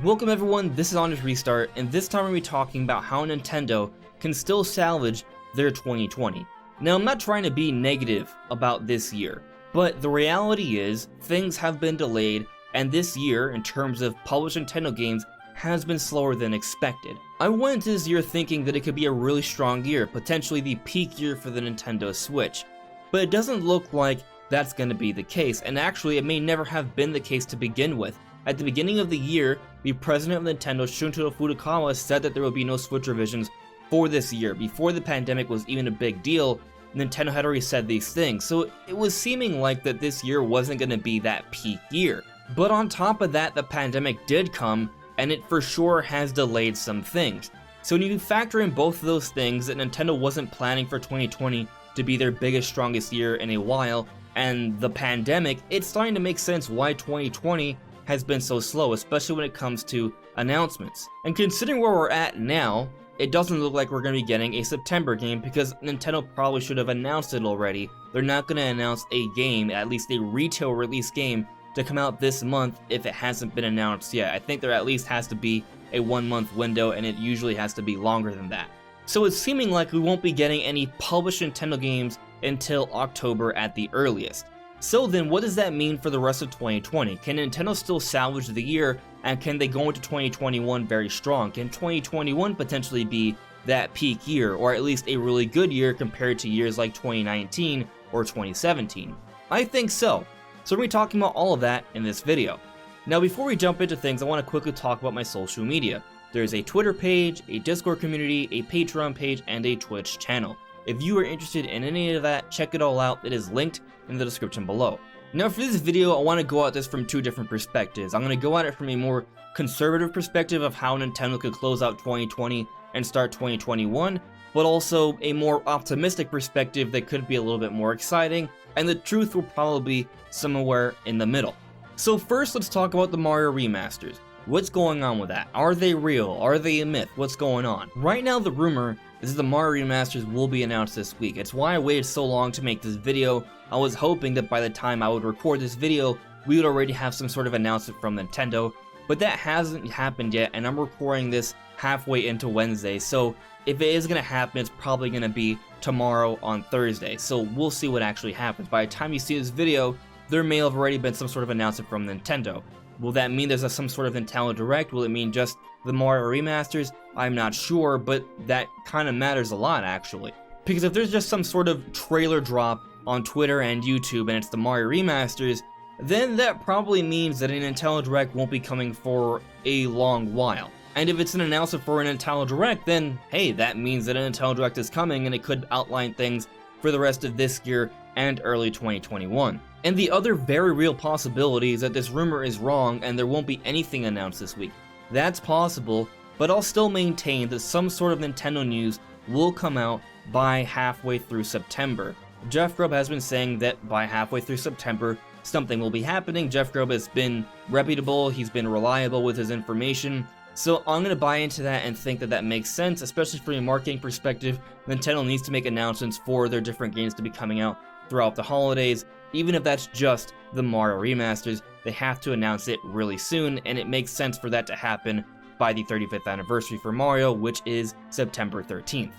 Welcome everyone, this is Honest Restart, and this time we're going to be talking about how Nintendo can still salvage their 2020. Now, I'm not trying to be negative about this year, but the reality is, things have been delayed, and this year, in terms of published Nintendo games, has been slower than expected. I went into this year thinking that it could be a really strong year, potentially the peak year for the Nintendo Switch, but it doesn't look like that's going to be the case, and actually it may never have been the case to begin with. At the beginning of the year, the president of Nintendo, Shuntaro Furukawa, said that there would be no Switch revisions for this year. Before the pandemic was even a big deal, Nintendo had already said these things, so it was seeming like that this year wasn't going to be that peak year. But on top of that, the pandemic did come, and it for sure has delayed some things. So when you factor in both of those things, that Nintendo wasn't planning for 2020 to be their biggest, strongest year in a while, and the pandemic, it's starting to make sense why 2020 has been so slow, especially when it comes to announcements. And considering where we're at now, it doesn't look like we're going to be getting a September game because Nintendo probably should have announced it already. They're not going to announce a game, at least a retail release game, to come out this month if it hasn't been announced yet. I think there at least has to be a 1 month window, and it usually has to be longer than that. So it's seeming like we won't be getting any published Nintendo games until October at the earliest. So then what does that mean for the rest of 2020? Can Nintendo still salvage the year, and can they go into 2021 very strong? Can 2021 potentially be that peak year, or at least a really good year compared to years like 2019 or 2017? I think so. So we're going to be talking about all of that in this video. Now before we jump into things, I want to quickly talk about my social media. There's a Twitter page, a Discord community, a Patreon page, and a Twitch channel. If you are interested in any of that, check it all out. It is linked in the description below. Now for this video, I want to go at this from two different perspectives. I'm going to go at it from a more conservative perspective of how Nintendo could close out 2020 and start 2021, but also a more optimistic perspective that could be a little bit more exciting, and the truth will probably be somewhere in the middle. So first, let's talk about the Mario Remasters. What's going on with that? Are they real? Are they a myth? What's going on? Right now, the rumor is that the Mario Remasters will be announced this week. It's why I waited so long to make this video. I was hoping that by the time I would record this video, we would already have some sort of announcement from Nintendo, but that hasn't happened yet, and I'm recording this halfway into Wednesday, so if it is going to happen, it's probably going to be tomorrow on Thursday, so we'll see what actually happens. By the time you see this video, there may have already been some sort of announcement from Nintendo. Will that mean there's some sort of Nintendo Direct? Will it mean just the Mario Remasters? I'm not sure, but that kind of matters a lot, actually. Because if there's just some sort of trailer drop on Twitter and YouTube and it's the Mario Remasters, then that probably means that a Nintendo Direct won't be coming for a long while. And if it's an announcement for a Nintendo Direct, then hey, that means that a Nintendo Direct is coming and it could outline things for the rest of this year and early 2021. And the other very real possibility is that this rumor is wrong and there won't be anything announced this week. That's possible, but I'll still maintain that some sort of Nintendo news will come out by halfway through September. Jeff Grubb has been saying that by halfway through September, something will be happening. Jeff Grubb has been reputable, he's been reliable with his information, so I'm going to buy into that and think that that makes sense, especially from a marketing perspective. Nintendo needs to make announcements for their different games to be coming out throughout the holidays. Even if that's just the Mario Remasters, they have to announce it really soon, and it makes sense for that to happen by the 35th anniversary for Mario, which is September 13th.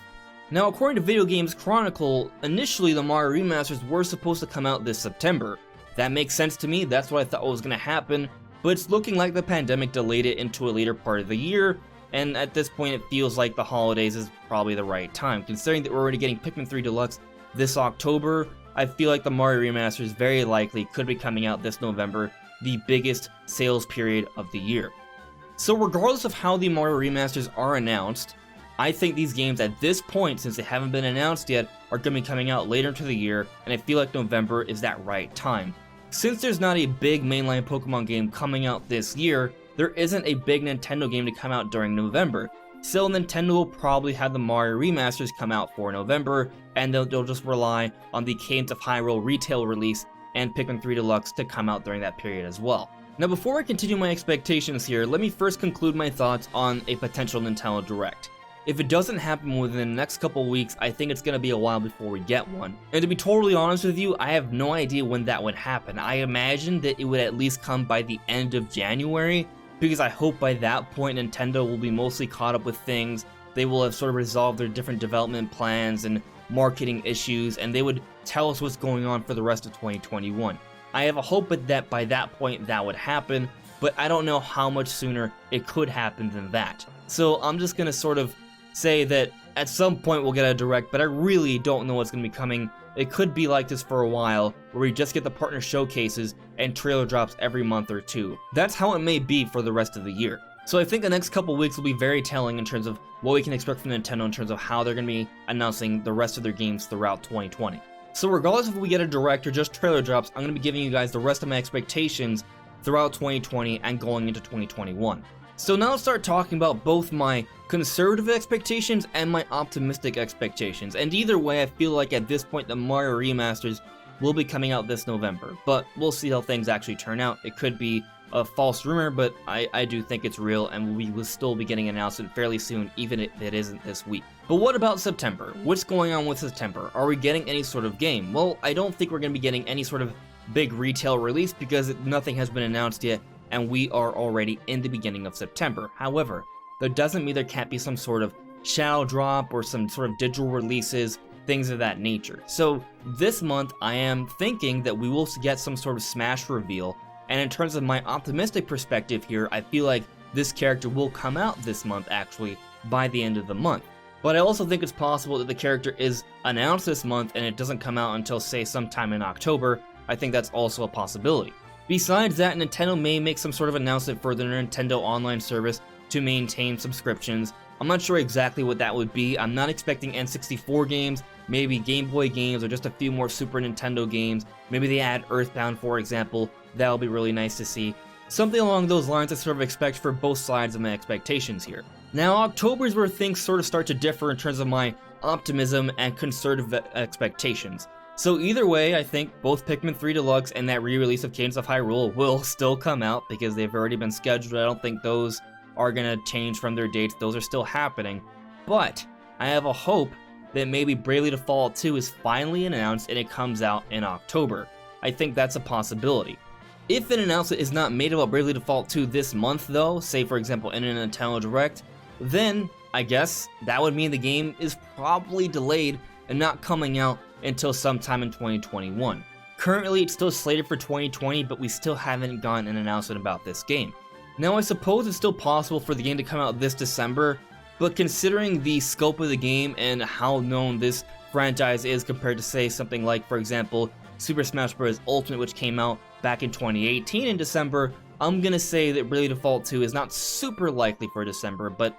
Now, according to Video Games Chronicle, initially the Mario Remasters were supposed to come out this September. That makes sense to me, that's what I thought was going to happen, but it's looking like the pandemic delayed it into a later part of the year, and at this point it feels like the holidays is probably the right time. Considering that we're already getting Pikmin 3 Deluxe this October, I feel like the Mario Remasters very likely could be coming out this November, the biggest sales period of the year. So regardless of how the Mario Remasters are announced, I think these games at this point, since they haven't been announced yet, are going to be coming out later into the year, and I feel like November is that right time. Since there's not a big mainline Pokemon game coming out this year, there isn't a big Nintendo game to come out during November. So Nintendo will probably have the Mario Remasters come out for November, and they'll just rely on the Cadence of Hyrule retail release and Pikmin 3 Deluxe to come out during that period as well. Now before I continue my expectations here, let me first conclude my thoughts on a potential Nintendo Direct. If it doesn't happen within the next couple weeks, I think it's going to be a while before we get one. And to be totally honest with you, I have no idea when that would happen. I imagine that it would at least come by the end of January, because I hope by that point Nintendo will be mostly caught up with things. They will have sort of resolved their different development plans and marketing issues, and they would tell us what's going on for the rest of 2021. I have a hope that by that point that would happen, but I don't know how much sooner it could happen than that. So I'm just going to sort of say that at some point we'll get a Direct, but I really don't know what's going to be coming. It could be like this for a while, where we just get the partner showcases and trailer drops every month or two. That's how it may be for the rest of the year. So I think the next couple weeks will be very telling in terms of what we can expect from Nintendo in terms of how they're going to be announcing the rest of their games throughout 2020. So regardless of if we get a Direct or just trailer drops, I'm going to be giving you guys the rest of my expectations throughout 2020 and going into 2021. So now let's start talking about both my conservative expectations and my optimistic expectations. And either way, I feel like at this point the Mario Remasters will be coming out this November, but we'll see how things actually turn out. It could be a false rumor, but I do think it's real, and we will still be getting an announcement fairly soon, even if it isn't this week. But what about September? What's going on with September? Are we getting any sort of game? Well, I don't think we're going to be getting any sort of big retail release because nothing has been announced yet, and we are already in the beginning of September. However, that doesn't mean there can't be some sort of shadow drop or some sort of digital releases, things of that nature. So this month, I am thinking that we will get some sort of Smash reveal. And in terms of my optimistic perspective here, I feel like this character will come out this month, actually, by the end of the month. But I also think it's possible that the character is announced this month and it doesn't come out until, say, sometime in October. I think that's also a possibility. Besides that, Nintendo may make some sort of announcement for their Nintendo Online service to maintain subscriptions. I'm not sure exactly what that would be. I'm not expecting N64 games, maybe Game Boy games, or just a few more Super Nintendo games. Maybe they add Earthbound, for example. That'll be really nice to see. Something along those lines I sort of expect for both sides of my expectations here. Now, October is where things sort of start to differ in terms of my optimism and conservative expectations. So either way, I think both Pikmin 3 Deluxe and that re-release of Cadence of Hyrule will still come out because they've already been scheduled. I don't think those are going to change from their dates. Those are still happening. But I have a hope that maybe Bravely Default 2 is finally announced and it comes out in October. I think that's a possibility. If an announcement is not made about Bravely Default 2 this month though, say for example in a Nintendo Direct, then I guess that would mean the game is probably delayed and not coming out until sometime in 2021. Currently it's still slated for 2020, but we still haven't gotten an announcement about this game. Now I suppose it's still possible for the game to come out this December, but considering the scope of the game and how known this franchise is compared to say something like, for example, Super Smash Bros. Ultimate, which came out back in 2018 in December, I'm gonna say that Bravely Default 2 is not super likely for December, but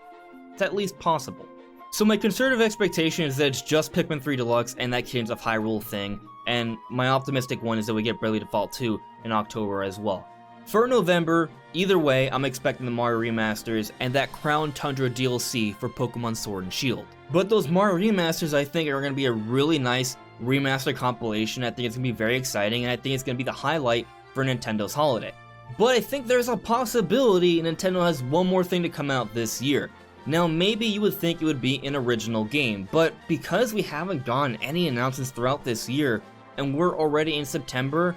it's at least possible. So my conservative expectation is that it's just Pikmin 3 Deluxe and that Cadence of Hyrule thing, and my optimistic one is that we get Bravely Default 2 in October as well. For November, either way, I'm expecting the Mario Remasters and that Crown Tundra DLC for Pokemon Sword and Shield. But those Mario Remasters I think are going to be a really nice remaster compilation. I think it's going to be very exciting, and I think it's going to be the highlight for Nintendo's holiday. But I think there's a possibility Nintendo has one more thing to come out this year. Now maybe you would think it would be an original game, but because we haven't gotten any announcements throughout this year, and we're already in September,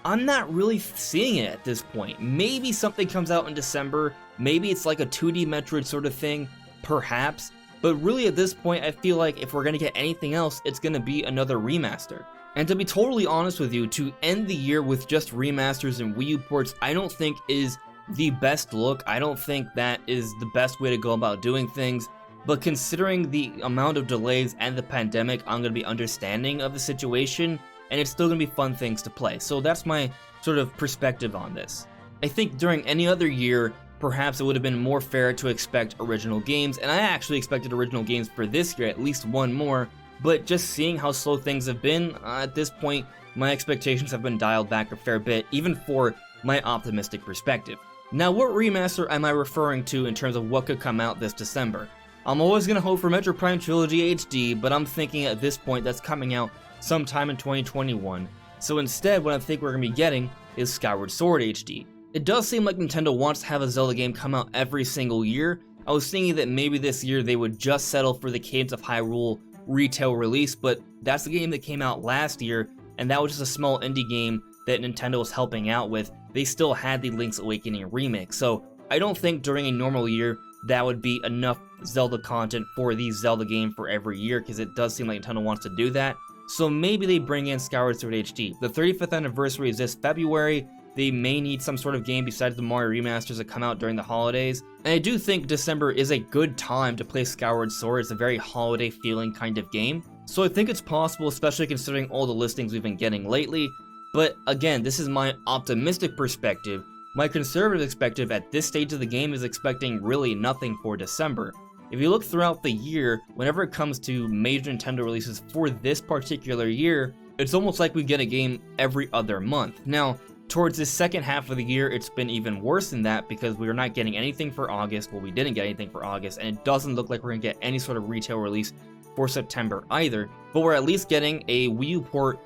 I'm not really seeing it at this point. Maybe something comes out in December, maybe it's like a 2D Metroid sort of thing, perhaps, but really at this point I feel like if we're going to get anything else, it's going to be another remaster. And to be totally honest with you, to end the year with just remasters and Wii U ports, I don't think is the best look. I don't think that is the best way to go about doing things, but considering the amount of delays and the pandemic, I'm going to be understanding of the situation, and it's still going to be fun things to play. So that's my sort of perspective on this. I think during any other year, perhaps it would have been more fair to expect original games, and I actually expected original games for this year, at least one more, but just seeing how slow things have been, at this point, my expectations have been dialed back a fair bit, even for my optimistic perspective. Now, what remaster am I referring to in terms of what could come out this December? I'm always going to hope for Metroid Prime Trilogy HD, but I'm thinking at this point that's coming out sometime in 2021. So instead, what I think we're going to be getting is Skyward Sword HD. It does seem like Nintendo wants to have a Zelda game come out every single year. I was thinking that maybe this year they would just settle for the Cadence of Hyrule retail release, but that's the game that came out last year, and that was just a small indie game that Nintendo was helping out with. They still had the Link's Awakening remake, so I don't think during a normal year that would be enough Zelda content for the Zelda game for every year, because it does seem like Nintendo wants to do that. So maybe they bring in Skyward Sword HD. The 35th anniversary is this February. They may need some sort of game besides the Mario Remasters that come out during the holidays. And I do think December is a good time to play Skyward Sword. It's a very holiday feeling kind of game. So I think it's possible, especially considering all the listings we've been getting lately. But again, this is my optimistic perspective. My conservative perspective at this stage of the game is expecting really nothing for December. If you look throughout the year, whenever it comes to major Nintendo releases for this particular year, it's almost like we get a game every other month. Now, towards the second half of the year, it's been even worse than that because we are not getting anything for August. Well, we didn't get anything for August, and it doesn't look like we're going to get any sort of retail release for September either. But we're at least getting a Wii U port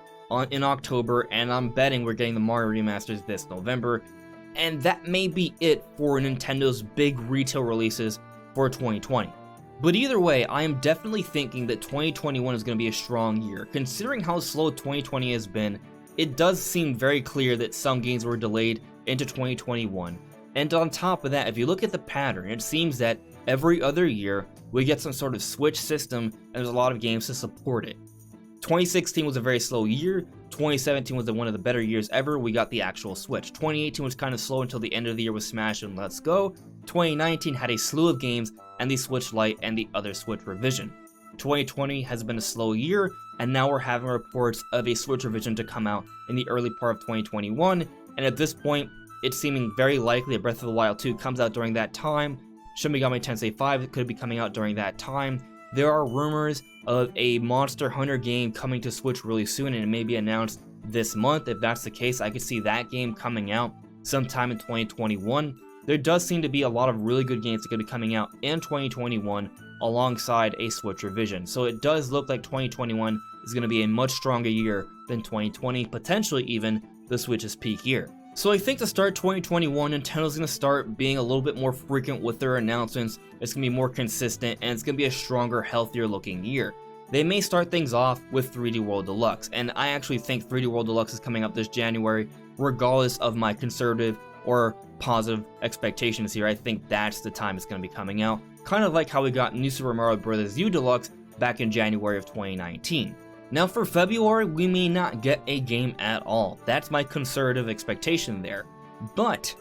in October, and I'm betting we're getting the Mario Remasters this November. And that may be it for Nintendo's big retail releases for 2020. But either way, I am definitely thinking that 2021 is going to be a strong year. Considering how slow 2020 has been, it does seem very clear that some games were delayed into 2021. And on top of that, if you look at the pattern, it seems that every other year we get some sort of Switch system, and there's a lot of games to support it. 2016 was a very slow year. 2017 was one of the better years ever. We got the actual Switch. 2018 was kind of slow until the end of the year with Smash and Let's Go. 2019 had a slew of games and the Switch Lite and the other Switch revision. 2020 has been a slow year, and now we're having reports of a Switch revision to come out in the early part of 2021, and at this point, it's seeming very likely that Breath of the Wild 2 comes out during that time. Shin Megami Tensei 5 could be coming out during that time. There are rumors of a Monster Hunter game coming to Switch really soon, and it may be announced this month. If that's the case, I could see that game coming out sometime in 2021. There does seem to be a lot of really good games that could be coming out in 2021 alongside a Switch revision. So it does look like 2021 is going to be a much stronger year than 2020, potentially even the Switch's peak year. So I think to start 2021, Nintendo's going to start being a little bit more frequent with their announcements. It's going to be more consistent, and it's going to be a stronger, healthier looking year. They may start things off with 3D World Deluxe, and I actually think 3D World Deluxe is coming up this January, regardless of my conservative or positive expectations here. I think that's the time it's going to be coming out. Kind of like how we got New Super Mario Bros. U Deluxe back in January of 2019. Now for February, we may not get a game at all. That's my conservative expectation there. But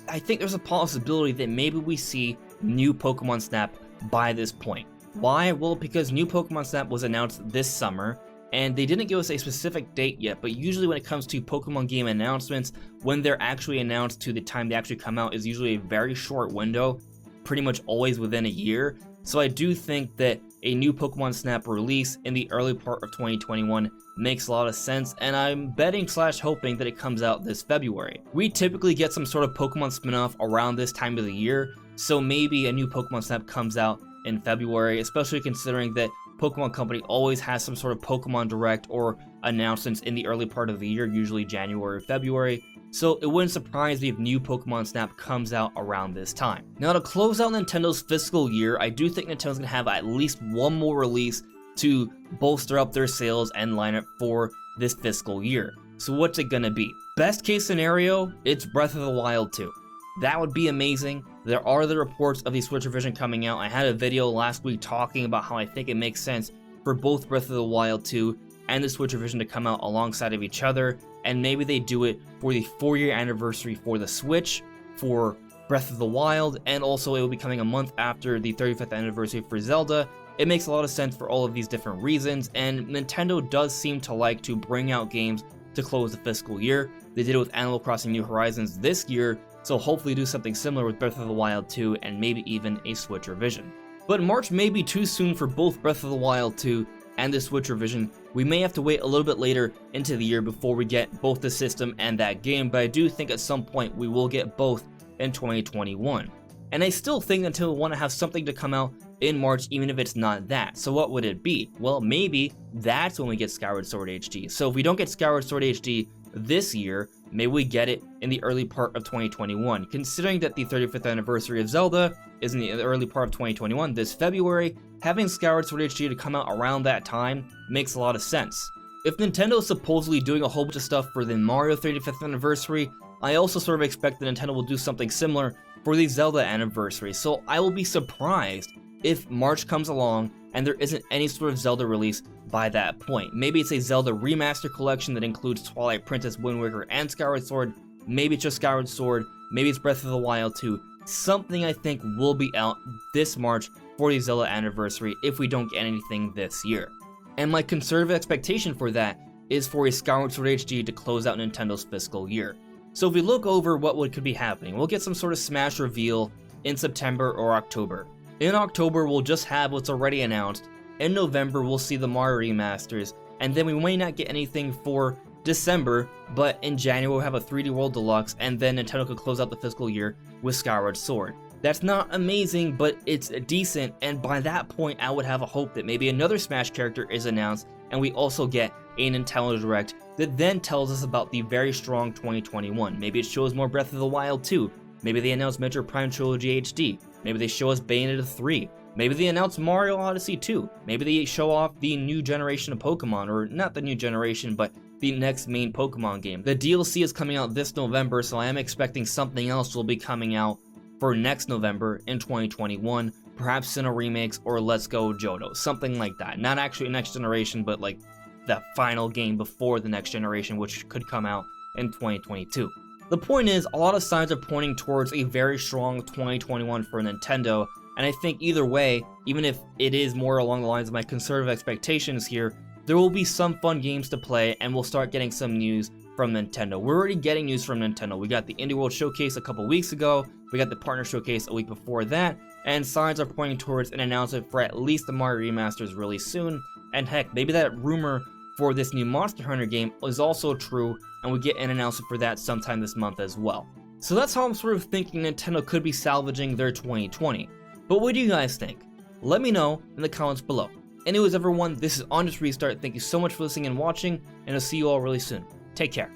I think there's a possibility that maybe we see new Pokemon Snap by this point. Why? Well, because new Pokemon Snap was announced this summer, and they didn't give us a specific date yet, but usually when it comes to Pokemon game announcements, when they're actually announced to the time they actually come out is usually a very short window, pretty much always within a year. So I do think that a new Pokemon Snap release in the early part of 2021 makes a lot of sense, and I'm betting / hoping that it comes out this February. We typically get some sort of Pokemon spin-off around this time of the year, so maybe a new Pokemon Snap comes out in February, especially considering that Pokemon Company always has some sort of Pokemon Direct or announcements in the early part of the year, usually January or February. So it wouldn't surprise me if new Pokemon Snap comes out around this time. Now to close out Nintendo's fiscal year, I do think Nintendo's going to have at least one more release to bolster up their sales and lineup for this fiscal year. So what's it going to be? Best case scenario, it's Breath of the Wild 2. That would be amazing. There are the reports of the Switch revision coming out. I had a video last week talking about how I think it makes sense for both Breath of the Wild 2 and the Switch revision to come out alongside of each other, and maybe they do it for the 4-year anniversary for the Switch, for Breath of the Wild, and also it will be coming a month after the 35th anniversary for Zelda. It makes a lot of sense for all of these different reasons, and Nintendo does seem to like to bring out games to close the fiscal year. They did it with Animal Crossing New Horizons this year, so hopefully do something similar with Breath of the Wild 2 and maybe even a Switch revision. But March may be too soon for both Breath of the Wild 2 and the Switch revision. We may have to wait a little bit later into the year before we get both the system and that game, but I do think at some point we will get both in 2021. And I still think Nintendo will want to have something to come out in March, even if it's not that. So what would it be? Well, maybe that's when we get Skyward Sword HD. So if we don't get Skyward Sword HD this year, maybe we get it in the early part of 2021. Considering that the 35th anniversary of Zelda is in the early part of 2021, this February, having Skyward Sword HD to come out around that time makes a lot of sense. If Nintendo is supposedly doing a whole bunch of stuff for the Mario 35th anniversary, I also sort of expect that Nintendo will do something similar for the Zelda anniversary, so I will be surprised if March comes along and there isn't any sort of Zelda release by that point. Maybe it's a Zelda remaster collection that includes Twilight Princess, Wind Waker, and Skyward Sword. Maybe it's just Skyward Sword. Maybe it's Breath of the Wild 2. Something I think will be out this March for the Zelda anniversary if we don't get anything this year. And my conservative expectation for that is for a Skyward Sword HD to close out Nintendo's fiscal year. So if we look over what could be happening, we'll get some sort of Smash reveal in September or October. In October, we'll just have what's already announced. In November, we'll see the Mario Remasters, and then we may not get anything for December, but in January we'll have a 3D World Deluxe, and then Nintendo could close out the fiscal year with Skyward Sword. That's not amazing, but it's decent, and by that point I would have a hope that maybe another Smash character is announced, and we also get a Nintendo Direct that then tells us about the very strong 2021. Maybe it shows more Breath of the Wild 2, maybe they announce Metroid Prime Trilogy HD, maybe they show us Bayonetta 3, maybe they announce Mario Odyssey 2, maybe they show off the new generation of Pokemon, or not the new generation, but the next main Pokemon game. The DLC is coming out this November, so I am expecting something else will be coming out for next November in 2021, perhaps Sinnoh Remakes or Let's Go Johto, something like that. Not actually next generation, but like the final game before the next generation, which could come out in 2022. The point is, a lot of signs are pointing towards a very strong 2021 for Nintendo, and I think either way, even if it is more along the lines of my conservative expectations here, there will be some fun games to play, and we'll start getting some news from Nintendo. We're already getting news from Nintendo. We got the Indie World Showcase a couple weeks ago, we got the Partner Showcase a week before that, and signs are pointing towards an announcement for at least the Mario Remasters really soon, and heck, maybe that rumor for this new Monster Hunter game is also true, and we get an announcement for that sometime this month as well. So that's how I'm sort of thinking Nintendo could be salvaging their 2020. But what do you guys think? Let me know in the comments below. Anyways everyone, this is On Just Restart. Thank you so much for listening and watching, and I'll see you all really soon. Take care.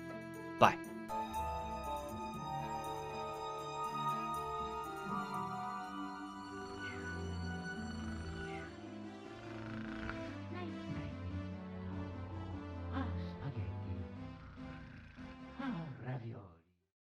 Bye.